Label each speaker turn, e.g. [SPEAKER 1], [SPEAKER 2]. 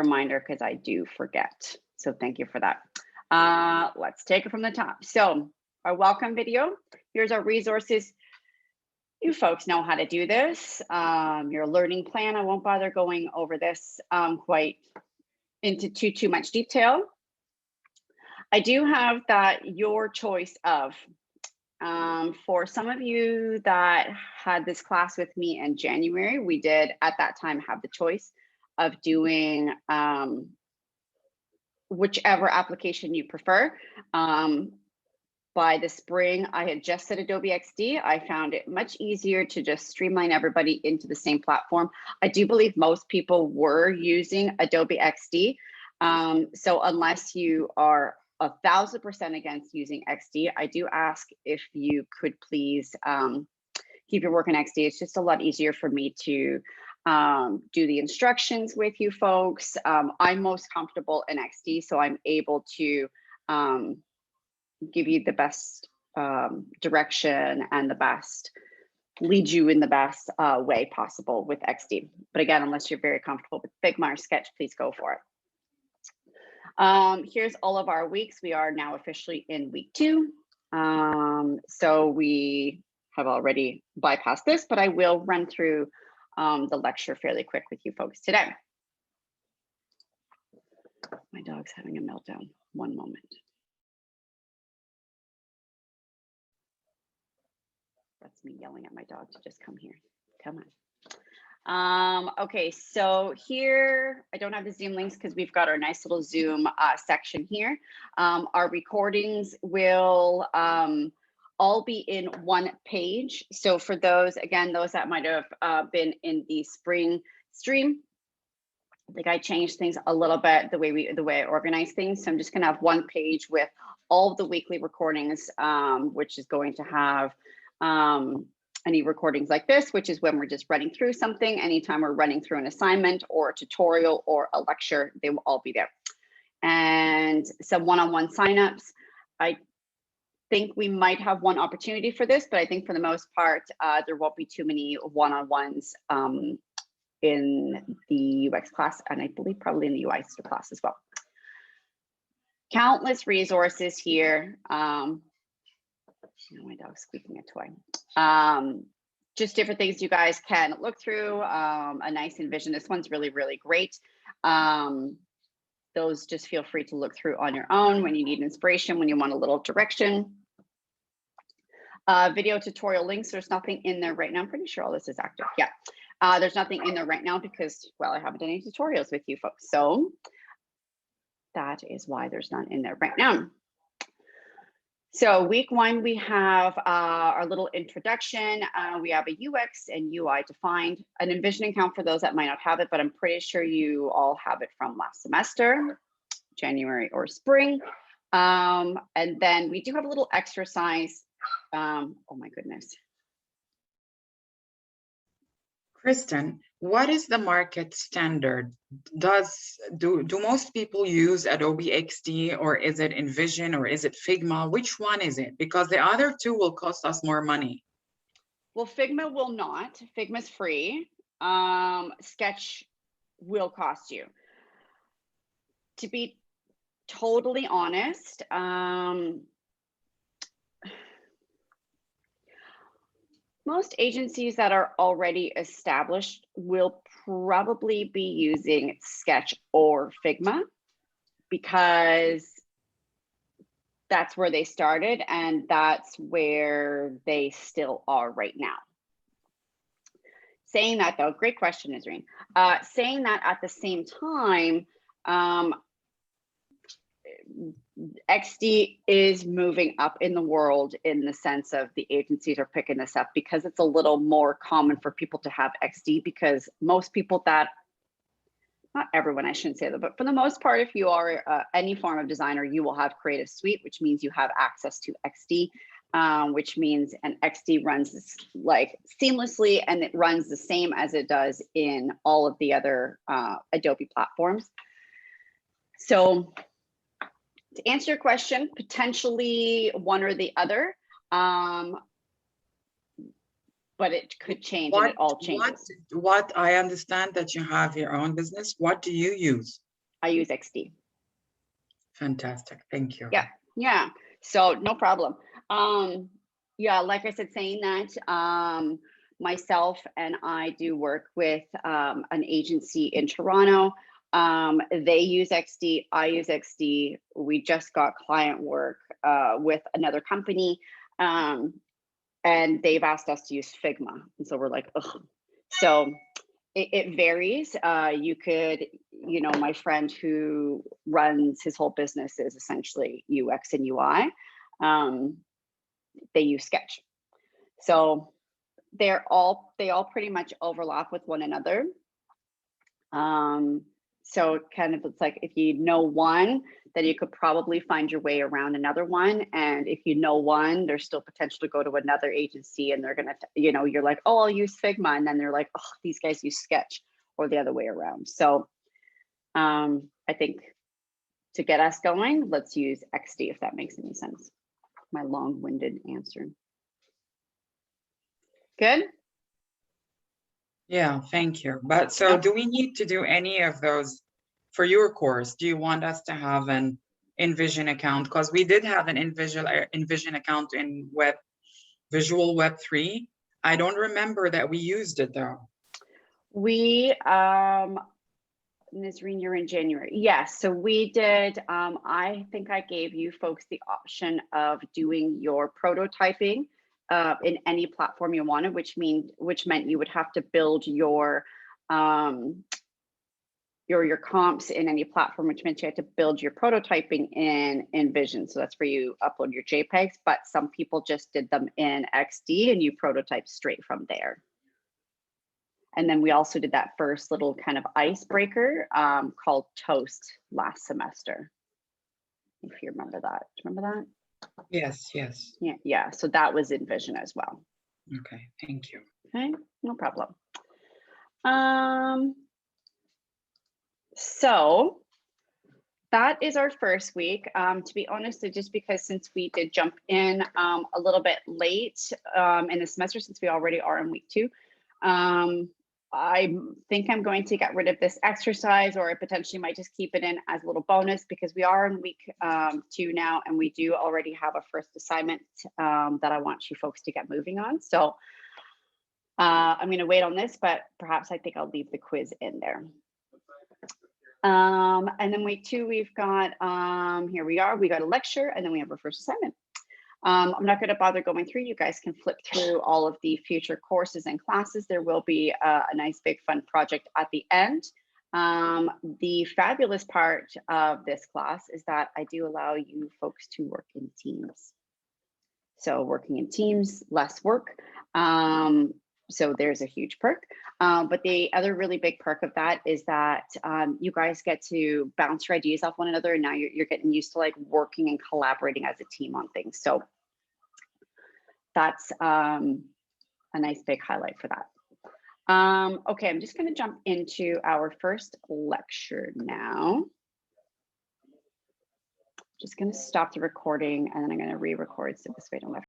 [SPEAKER 1] reminder because I do forget. So thank you for that. Let's take it from the top. So our welcome video, here's our resources. You folks know how to do this. Your learning plan, I won't bother going over this quite into too much detail. I do have that your choice of, for some of you that had this class with me in January, we did at that time have the choice of doing whichever application you prefer. By the spring, I had just said Adobe XD. I found it much easier to just streamline everybody into the same platform. I do believe most people were using Adobe XD. So unless you are 1000% against using XD, I do ask if you could please keep your work in XD. It's just a lot easier for me to do the instructions with you folks. I'm most comfortable in XD, so I'm able to give you the best direction and the best, lead you in the best way possible with XD. But again, unless you're very comfortable with Figma or Sketch, please go for it. Here's all of our weeks. We are now officially in week 2. So we have already bypassed this, but I will run through the lecture fairly quick with you folks today. My dog's having a meltdown. One moment. That's me yelling at my dog to just come here. Come on. Okay, so here, I don't have the Zoom links because we've got our nice little Zoom section here. Our recordings will all be in one page. So for those, again, those that might have been in the spring stream, I think I changed things a little bit, the way I organize things. So I'm just gonna have one page with all of the weekly recordings, which is going to have any recordings like this, which is when we're just running through something. Anytime we're running through an assignment or a tutorial or a lecture, they will all be there. And some one-on-one signups. I think we might have one opportunity for this, but I think for the most part, there won't be too many one-on-ones in the UX class, and I believe probably in the UI class as well. Countless resources here. My dog's squeaking a toy. Just different things you guys can look through. A nice InVision. This one's really, really great. Those just feel free to look through on your own when you need inspiration, when you want a little direction. Video tutorial links. There's nothing in there right now. I'm pretty sure all this is active. Yeah. There's nothing in there right now because, well, I haven't done any tutorials with you folks. So that is why there's none in there right now. So week 1, we have our little introduction. We have a UX and UI defined, an InVision account for those that might not have it, but I'm pretty sure you all have it from last semester, January or spring. And then we do have a little exercise. Oh my goodness.
[SPEAKER 2] Kristen, what is the market standard? Do most people use Adobe XD, or is it InVision, or is it Figma? Which one is it? Because the other two will cost us more money.
[SPEAKER 1] Well, Figma will not. Figma's free. Sketch will cost you. To be totally honest, most agencies that are already established will probably be using Sketch or Figma because that's where they started and that's where they still are right now. Saying that though, great question, Nazreen. Saying that at the same time, XD is moving up in the world in the sense of the agencies are picking this up because it's a little more common for people to have XD, because most people that, not everyone, I shouldn't say that, but for the most part, if you are any form of designer, you will have Creative Suite, which means you have access to XD, which means an XD runs this, like seamlessly, and it runs the same as it does in all of the other Adobe platforms. So to answer your question, potentially one or the other, but it could change, and it all changes.
[SPEAKER 2] What I understand that you have your own business. What do you use?
[SPEAKER 1] I use XD.
[SPEAKER 2] Fantastic. Thank you.
[SPEAKER 1] Yeah, yeah. So no problem. Yeah, like I said, saying that, myself and I do work with an agency in Toronto. They use XD, I use XD. We just got client work with another company, and they've asked us to use Figma. And so we're like, ugh. So it varies. You could, my friend who runs his whole business is essentially UX and UI. They use Sketch. So they all pretty much overlap with one another. So kind of, it's like, if you know one, then you could probably find your way around another one. And if you know one, there's still potential to go to another agency and they're gonna, you're like, oh, I'll use Figma. And then they're like, oh, these guys use Sketch, or the other way around. So I think to get us going, let's use XD, if that makes any sense. My long-winded answer. Good?
[SPEAKER 2] Yeah, thank you. But so do we need to do any of those for your course? Do you want us to have an InVision account? Because we did have an InVision account in Visual Web 3. I don't remember that we used it though.
[SPEAKER 1] We, Ms. Reen, you're in January. Yes, so we did, I think I gave you folks the option of doing your prototyping in any platform you wanted, which meant you would have to build your comps in any platform, which meant you had to build your prototyping in InVision. So that's where you upload your JPEGs, but some people just did them in XD and you prototype straight from there. And then we also did that first little kind of icebreaker called Toast last semester. If you remember that. Do you remember that?
[SPEAKER 2] Yes, yes.
[SPEAKER 1] Yeah, yeah. So that was InVision as well.
[SPEAKER 2] Okay, thank you.
[SPEAKER 1] Okay, no problem. So that is our first week. To be honest, just because since we did jump in a little bit late in the semester, since we already are in week 2, I think I'm going to get rid of this exercise, or I potentially might just keep it in as a little bonus, because we are in week 2 now, and we do already have a first assignment that I want you folks to get moving on. So I'm going to wait on this, but perhaps I think I'll leave the quiz in there. And then week 2, we've got, here we got a lecture, and then we have our first assignment. I'm not going to bother going through. You guys can flip through all of the future courses and classes. There will be a nice big fun project at the end. The fabulous part of this class is that I do allow you folks to work in teams. So working in teams, less work. So there's a huge perk. But the other really big perk of that is that you guys get to bounce your ideas off one another, and now you're getting used to like working and collaborating as a team on things. So that's a nice big highlight for that. Okay, I'm just going to jump into our first lecture now. Just going to stop the recording, and then I'm going to re-record so this way I don't have